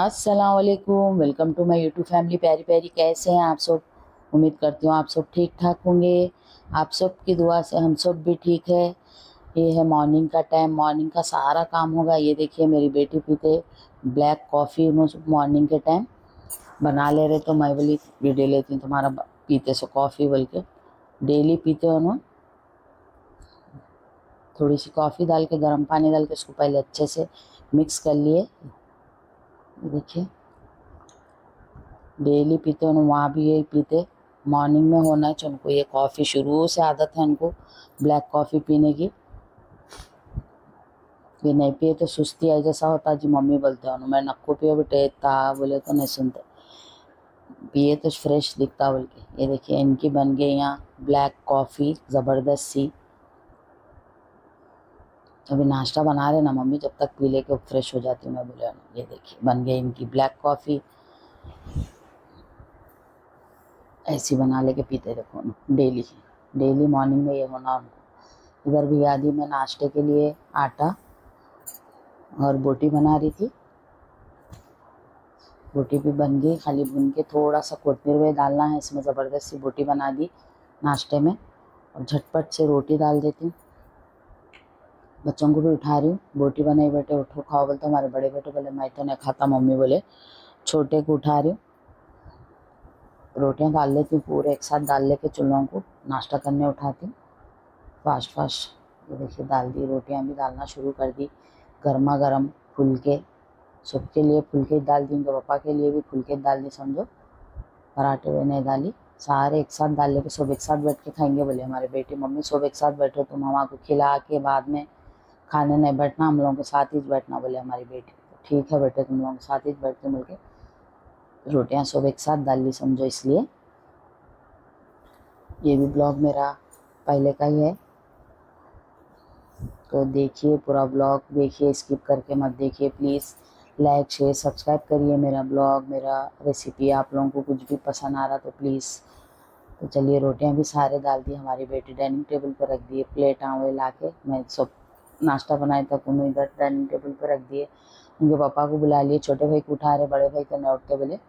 अस्सलाम वालेकुम, welcome to my YouTube family. प्यारी प्यारी, कैसे हैं आप सब? उम्मीद करती हूँ आप सब ठीक ठाक होंगे। आप सब की दुआ से हम सब भी ठीक है। ये है मॉर्निंग का टाइम, मॉर्निंग का सारा काम होगा। ये देखिए मेरी बेटी पीते ब्लैक कॉफ़ी, उन्होंने मॉर्निंग के टाइम बना ले रहे, तो मैं बोली वीडियो लेती हूँ तुम्हारा पीते से कॉफ़ी बोल के। डेली पीते हो ना। थोड़ी सी कॉफ़ी डाल के, गर्म पानी डाल के उसको पहले अच्छे से मिक्स कर लिए। देखिए डेली पीते हैं, वहाँ भी यही पीते। मॉर्निंग में होना चाहिए उनको ये कॉफ़ी, शुरू से आदत है उनको ब्लैक कॉफ़ी पीने की। ये नहीं पिए तो सुस्ती आई जैसा होता जी, मम्मी बोलते हैं मैं नक्को पियो बेटे, ता बोले तो नहीं सुनते, पिए तो फ्रेश दिखता बोल के। ये देखिए इनकी बन गई यहाँ ब्लैक कॉफ़ी ज़बरदस्त सी। अभी नाश्ता बना रहे ना मम्मी, जब तक पी लेके फ्रेश हो जाती हूँ मैं, बोले ये देखिए बन गई इनकी ब्लैक कॉफ़ी। ऐसी बना लेके पीते देखो डेली। डेली मॉर्निंग में ये होना उनको। इधर भी आदि मैं नाश्ते के लिए आटा और बोटी बना रही थी। बोटी भी बन गई, खाली भून के थोड़ा सा कोथिंबीर में डालना है इसमें। ज़बरदस्त सी बोटी बना दी नाश्ते में, और झटपट से रोटी डाल देती हूँ। बच्चों को भी उठा रही हूँ, बोटी बनाई बेटे उठो खाओ बोलते। हमारे बड़े बेटे बोले मैं तो नहीं खाता मम्मी, बोले छोटे को उठा रही हूँ। रोटियाँ डाल लेती हूँ पूरे एक साथ, डाल लेके चूल्हों को नाश्ता करने उठाती हूँ फास्ट फास्ट। ये देखिए डाल दी, रोटियाँ भी डालना शुरू कर दी। गर्मा गर्म फुलके, सबके लिए फुलके डाल दी, उनके पापा के लिए भी फुलके डाल दी समझो। पराठे वे नहीं डाली, सारे एक साथ डाल लेके सब एक साथ बैठ के खाएंगे। बोले हमारे बेटी मम्मी सब एक साथ बैठो, तुम मामा को खिला के बाद में खाने नहीं बैठना, हम लोगों के साथ ही बैठना। बोले हमारी बेटी ठीक है बेटे, तुम लोगों के साथ ही बैठते मिल के। रोटियाँ सब एक साथ डाल ली समझो, इसलिए। ये भी ब्लॉग मेरा पहले का ही है, तो देखिए पूरा ब्लॉग देखिए, स्किप करके मत देखिए प्लीज़। लाइक शेयर सब्सक्राइब करिए मेरा ब्लॉग, मेरा रेसिपी। आप लोगों को कुछ भी पसंद आ रहा तो प्लीज़। तो चलिए रोटियां भी सारे डाल दी, हमारी बेटी डाइनिंग टेबल पर रख दिए। प्लेट आवे ला के मैं सब नाश्ता बनाए तक उन्हें इधर डाइनिंग टेबल पर रख दिए। उनके पापा को बुला लिए, छोटे भाई को उठा रहे, बड़े भाई तो नहीं उठते। बोले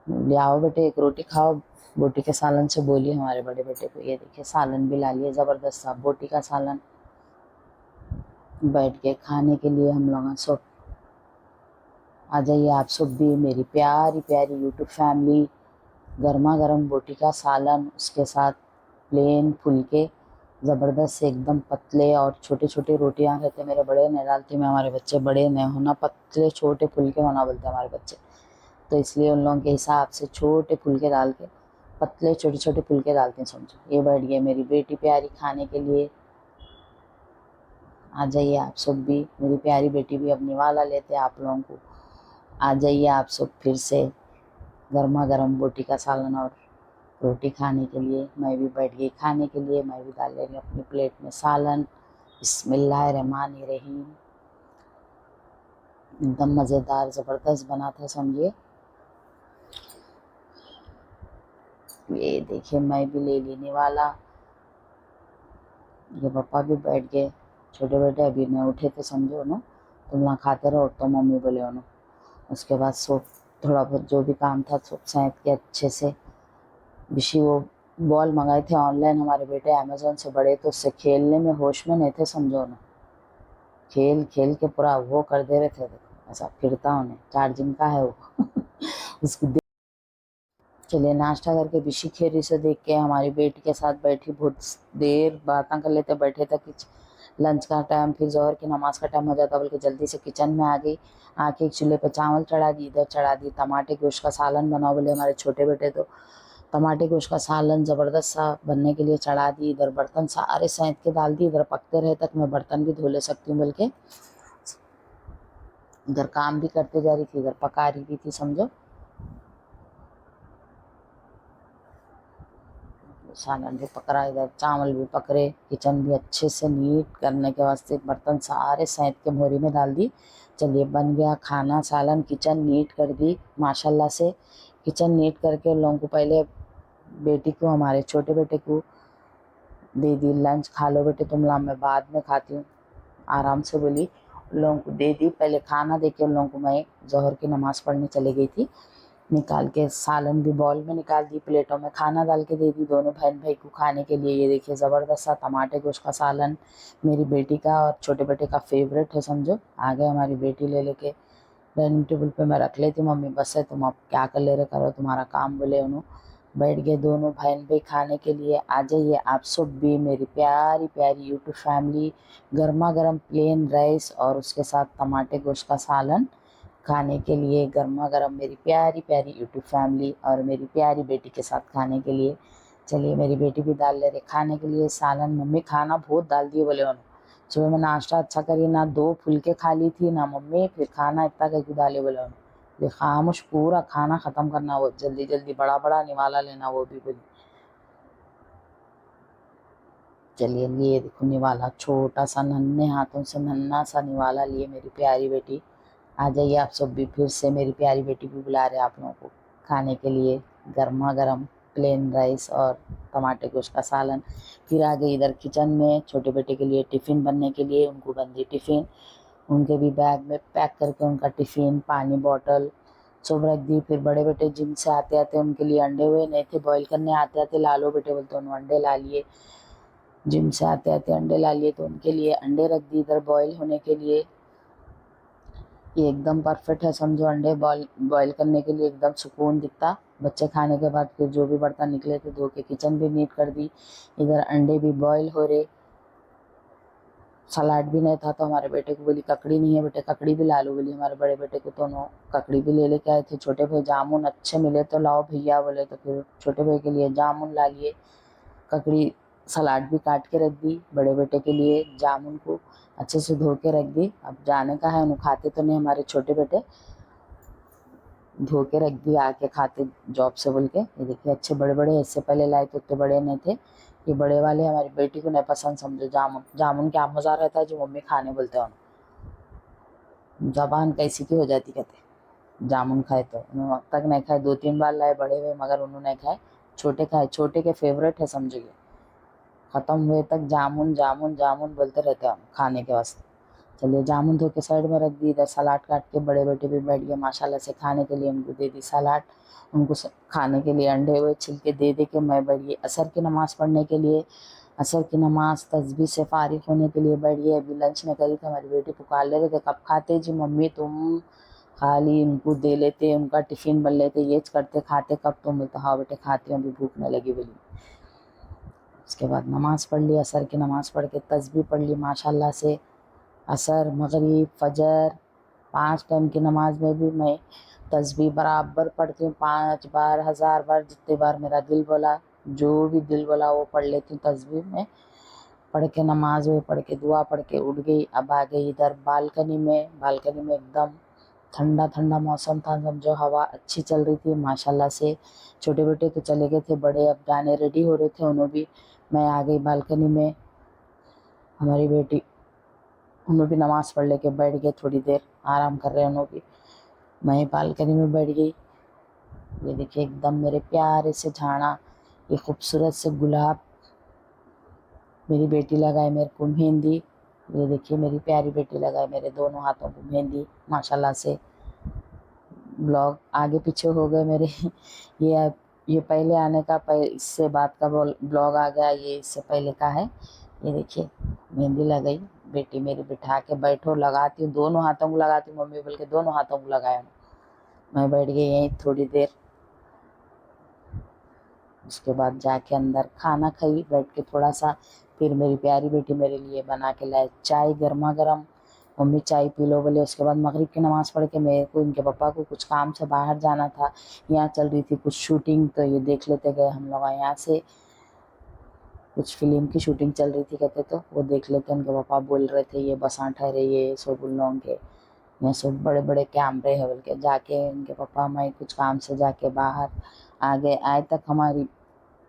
ले आओ बेटे एक रोटी खाओ बोटी के सालन से, बोली हमारे बड़े बेटे को। ये देखिए सालन भी ला लिए ज़बरदस्त सा बोटी का सालन। बैठ के खाने के लिए हम लोग सब। आ जाइए आप सब भी मेरी प्यारी प्यारी यूट्यूब फैमिली। गर्मा गर्म बोटी का सालन, उसके साथ प्लेन फुलके ज़बरदस्त से एकदम पतले, और छोटे छोटे रोटियां रहते मेरे बड़े नहीं डालती मैं, हमारे बच्चे बड़े नहीं होना, पतले छोटे फुलके होना बोलते हमारे बच्चे, तो इसलिए उन लोगों के हिसाब से छोटे फुलके डाल के, पतले छोटे छोटे फुलके डालते हैं समझो। ये बैठ गई मेरी बेटी प्यारी खाने के लिए। आ जाइए आप सब भी, मेरी प्यारी बेटी भी अब निवाला लेते आप लोगों को। आ जाइए आप सब फिर से गर्मा गर्म बोटी का सालन और रोटी खाने के लिए। मैं भी बैठ गई खाने के लिए, मैं भी डाल ले रही हूँ अपनी प्लेट में सालन। बिस्मिल्लाहिर्रहमानिर्रहीम, एकदम मज़ेदार ज़बरदस्त बना था समझिए। ये देखिए मैं भी ले लेने वाला। ये पापा भी बैठ गए, छोटे बेटे अभी नहीं उठे थे समझो ना, तुम ना खाते रहो तो मम्मी बोले उन्होंने। उसके बाद सो थोड़ा बहुत जो भी काम था सब सैंत के अच्छे से। बिशी वो बॉल मंगाए थे ऑनलाइन हमारे बेटे अमेज़ोन से बड़े, तो उससे खेलने में होश में नहीं थे समझो ना। खेल खेल के पूरा वो कर दे रहे थे, देखो ऐसा फिरता उन्हें, चार्जिंग का है वो उसको चलिए नाश्ता करके बिशी खेरी से देख के हमारी बेटी के साथ बैठी, बहुत देर बातें कर लेते बैठे तक। लंच का टाइम, फिर जोहर की नमाज़ का टाइम हो जाता, बल्कि जल्दी से किचन में आ गई। आके एक चूल्हे पे चावल चढ़ा दी, इधर चढ़ा दी टमाटे गोश्त का सालन बनाओ बोले हमारे छोटे बेटे, तो टमाटे गोश्त का सालन ज़बरदस्त सा बनने के लिए चढ़ा दी। इधर बर्तन सारे सैंत के डाल दी, इधर पकते रहे तक मैं बर्तन भी धो ले सकती हूँ बल्कि। इधर काम भी करते जा रही थी, इधर पका रही भी थी समझो। सालन भी पक रहा, इधर चावल भी पक रहे। किचन भी अच्छे से नीट करने के वास्ते बर्तन सारे सैंत के मोरी में डाल दी। चलिए बन गया खाना सालन, किचन नीट कर दी माशाल्लाह से। किचन नीट करके उन लोगों को पहले बेटी को, हमारे छोटे बेटे को दे दी लंच, खा लो बेटे तुम लोग, मैं बाद में खाती हूँ आराम से बोली। उन लोगों को दे दी। पहले खाना दे के उन लोगों को मैं ज़ोहर की नमाज़ पढ़ने चली गई थी। निकाल के सालन भी बाउल में निकाल दी, प्लेटों में खाना डाल के दे दी दोनों बहन भाई को खाने के लिए। ये देखिए ज़बरदस्त सा टमाटे गोश्त का सालन, मेरी बेटी का और छोटे बेटे का फेवरेट है समझो। आ गए हमारी बेटी ले लेके डाइनिंग टेबल पे, मैं रख लेती मम्मी बस है, तुम अब क्या कर ले रहे, करो तुम्हारा काम, बोले उन्होंने। बैठ गए दोनों बहन भाई खाने के लिए। आ जाइए आप सब भी, मेरी प्यारी प्यारी यूट्यूब फैमिली, गर्मा गर्म प्लेन राइस और उसके साथ टमाटे गोश्त का सालन खाने के लिए, गर्मा गर्म मेरी प्यारी प्यारी यूट्यूब फैमिली और मेरी प्यारी बेटी के साथ खाने के लिए। चलिए मेरी बेटी भी डाल ले रहे खाने के लिए सालन। मम्मी खाना बहुत डाल दिए बोले उन्होंने, सुबह मैं नाश्ता अच्छा करी ना, 2 फुलके खा ली थी ना मम्मी, फिर खाना इतना करके डाले बोले उन्होंने। ये खामोश पूरा खाना ख़त्म करना, वो जल्दी जल्दी बड़ा बड़ा निवाला लेना, वो भी बोली। चलिए ये देखो निवाला, छोटा सा नन्हे हाथों से नन्हा सा निवाला लिए मेरी प्यारी बेटी। आ जाइए आप सब भी, फिर से मेरी प्यारी बेटी भी बुला रहे आप लोगों को खाने के लिए, गर्मा गर्म प्लेन राइस और टमाटे गोश्त का सालन। फिर आ गई इधर किचन में छोटे बेटे के लिए टिफ़िन बनने के लिए। उनको बन दी टिफ़िन, उनके भी बैग में पैक करके उनका टिफ़िन, पानी बॉटल सब रख दी। फिर बड़े बेटे जिम से आते आते उनके लिए अंडे हुए नहीं थे बॉईल करने, आते आते ला लो बेटे बोलते उन्होंने अंडे ला लिए। जिम से आते आते अंडे ला लिए तो उनके लिए अंडे रख दी इधर बॉईल होने के लिए। ये एकदम परफेक्ट है समझो, अंडे बॉईल करने के लिए एकदम सुकून दिखता। बच्चे खाने के बाद फिर जो भी बर्तन निकले थे धो के किचन भी नीट कर दी। इधर अंडे भी बॉईल हो रहे, सलाद भी नहीं था तो हमारे बेटे को बोली ककड़ी नहीं है बेटे, ककड़ी भी ला लो बोली हमारे बड़े बेटे को, तो नो ककड़ी भी ले लेके आए थे। छोटे भाई जामुन अच्छे मिले तो लाओ भैया बोले, तो फिर छोटे भाई के लिए जामुन ला लिए। ककड़ी सलाद भी काट के रख दी, बड़े बेटे के लिए जामुन को अच्छे से धो के रख दी। अब जाने का है, उन्हें खाते तो नहीं हमारे छोटे बेटे, धो के रख दी आके खाते जॉब से बोल के। ये देखिए अच्छे बड़े बड़े, इससे पहले लाए तो उतने बड़े नहीं थे, ये बड़े वाले हमारी बेटी को नहीं पसंद समझो। जामुन जामुन क्या मज़ा रहता है जो मम्मी खाने बोलते हैं, जबान कैसी की हो जाती कहते जामुन खाए तो। उन्होंने अब तक नहीं खाए, 2-3 बार लाए बड़े हुए मगर उन्होंने नहीं खाए, छोटे खाए, छोटे के फेवरेट है समझिए। ख़त्म हुए तक जामुन जामुन जामुन बोलते रहते हैं हम खाने के वास्ते। चलिए जामुन धो के साइड में रख दी। इधर सलाद काट के बड़े बेटे भी बैठ गए माशाल्लाह से खाने के लिए, उनको दे दी सलाद। उनको खाने के लिए अंडे हुए छिलके दे दे के मैं बैठ गई असर की नमाज़ पढ़ने के लिए। असर की नमाज़ तस्बीह से फारिग होने के लिए बैठ गई। अभी लंच नहीं करी थी, हमारी बेटी पुकार ले रहे थे कब खाते जी मम्मी तुम, खाली उनको दे लेते, उनका टिफ़िन बन लेते, ये करते खाते कब तुम, बोलते हाँ बेटे खाती हूँ अभी भूख नहीं लगी बोली। उसके बाद नमाज़ पढ़ ली, असर की नमाज़ पढ़ के तस्बीह पढ़ ली माशाल्लाह से। असर मगरिब फजर 5 टाइम की नमाज में भी मैं तस्बीह बराबर पढ़ती हूँ, 5 बार 1000 बार जितनी बार मेरा दिल बोला, जो भी दिल बोला वो पढ़ लेती हूँ तस्बीह में। पढ़ के नमाज में पढ़ के दुआ पढ़ के उठ गई। अब आ गई इधर बालकनी में। बालकनी में एकदम ठंडा ठंडा मौसम था समझो, हवा अच्छी चल रही थी माशाल्लाह से। छोटे बेटे तो चले गए थे, बड़े अब जाने रेडी हो रहे थे उन्होंने भी। मैं आ गई बालकनी में, हमारी बेटी उन्होंने भी नमाज़ पढ़ लेके बैठ गए, थोड़ी देर आराम कर रहे हैं उन्होंने भी। मैं बालकनी में बैठ गई। ये देखिए एकदम मेरे प्यारे से झाड़ा, ये खूबसूरत से गुलाब मेरी बेटी लगाए मेरे को मेहंदी। ये देखिए मेरी प्यारी बेटी लगाए मेरे दोनों हाथों को मेहंदी माशाल्लाह से। ब्लॉग आगे पीछे हो गए मेरे ये पहले आने का इससे बाद का ब्लॉग आ गया, ये इससे पहले का है। ये देखिए मेहंदी लगाई, बेटी मेरी बिठा के बैठो लगाती हूँ, दोनों हाथों को लगाती हूँ मम्मी बोल के, दोनों हाथों को लगाया। मैं बैठ गई यहीं थोड़ी देर। उसके बाद जाके अंदर खाना खाई बैठ के थोड़ा सा। फिर मेरी प्यारी बेटी मेरे लिए बना के लाए चाय गर्मा गर्म, मम्मी चाय पी लो बोले। उसके बाद मगरिब की नमाज़ पढ़ के मेरे को इनके पापा को कुछ काम से बाहर जाना था, यहाँ चल रही थी कुछ शूटिंग, तो ये देख लेते गए हम लोग। यहाँ से कुछ फिल्म की शूटिंग चल रही थी कहते, तो वो देख लेते। उनके पापा बोल रहे थे ये बसां ठहरे ये सब उन लोगों के, यहाँ सब बड़े बड़े कैमरे हैं बोल के। जाके उनके पापा मैं कुछ काम से जाके बाहर आ गए। आए तक हमारी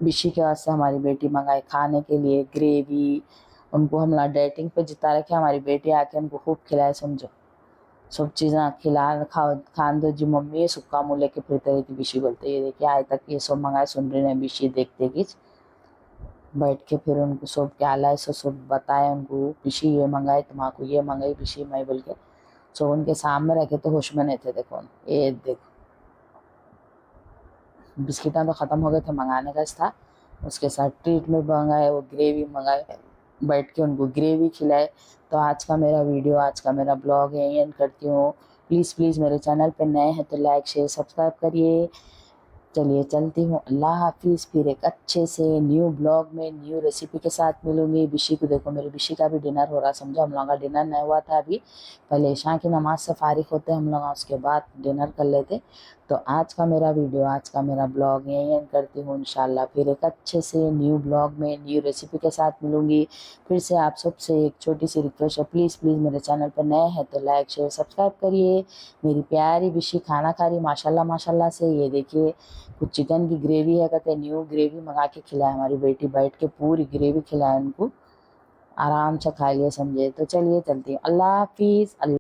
बिशी के वास्ते हमारी बेटी मंगाए खाने के लिए ग्रेवी। उनको हम डेटिंग पे जिता रखे, हमारी बेटी आके उनको खूब खिलाए समझो, सब चीज़ें खिला खाओ खान दो जी मम्मी, सुक्का मुँह लेके फिरते रही थी बिशी बोलते। ये देखिए आए तक ये सब मंगाए, सुन रही है बिशी देखते कि बैठ के फिर उनको सब क्या लाए सो सब बताए उनको, पिशी ये मंगाए तुम्हारा ये मंगाई पिशी मैं बोल के। सो उनके सामने रखे तो होश में नहीं थे। देखो ये देखो बिस्किटां तो ख़त्म हो गए थे, मंगाने का था। उसके साथ ट्रीट में मंगाए, वो ग्रेवी मंगाए, बैठ के उनको ग्रेवी खिलाए। तो आज का मेरा वीडियो, आज का मेरा ब्लॉग यहीं एंड करती हूँ। प्लीज़ प्लीज़ मेरे चैनल पे नए हैं तो लाइक शेयर सब्सक्राइब करिए। चलिए चलती हूँ, अल्लाह हाफिज़। फिर एक अच्छे से न्यू ब्लॉग में न्यू रेसिपी के साथ मिलूंगी। बिशी को देखो, मेरी बिशी का भी डिनर हो रहा, समझो हम लोगों का डिनर नहीं हुआ था अभी। पहले ईशा की नमाज से फारिग होते हम लोग, उसके बाद डिनर कर लेते। तो आज का मेरा वीडियो, आज का मेरा ब्लॉग यहीं एंड करती हूँ। इंशाल्लाह फिर एक अच्छे से न्यू ब्लॉग में न्यू रेसिपी के साथ मिलूंगी। फिर से आप सबसे एक छोटी सी रिक्वेस्ट है, प्लीज़ प्लीज़ मेरे चैनल पर नए हैं तो लाइक शेयर सब्सक्राइब करिए। मेरी प्यारी बिशी खाना खा रही माशाल्लाह माशाल्लाह से। ये देखिए कुछ चिकन की ग्रेवी है, कहते न्यू ग्रेवी मंगा के खिलाए हमारी बेटी, बैठ के पूरी ग्रेवी खिलाए उनको, आराम से खा लिए समझे। तो चलिए चलती हूँ, अल्लाह हाफिज़।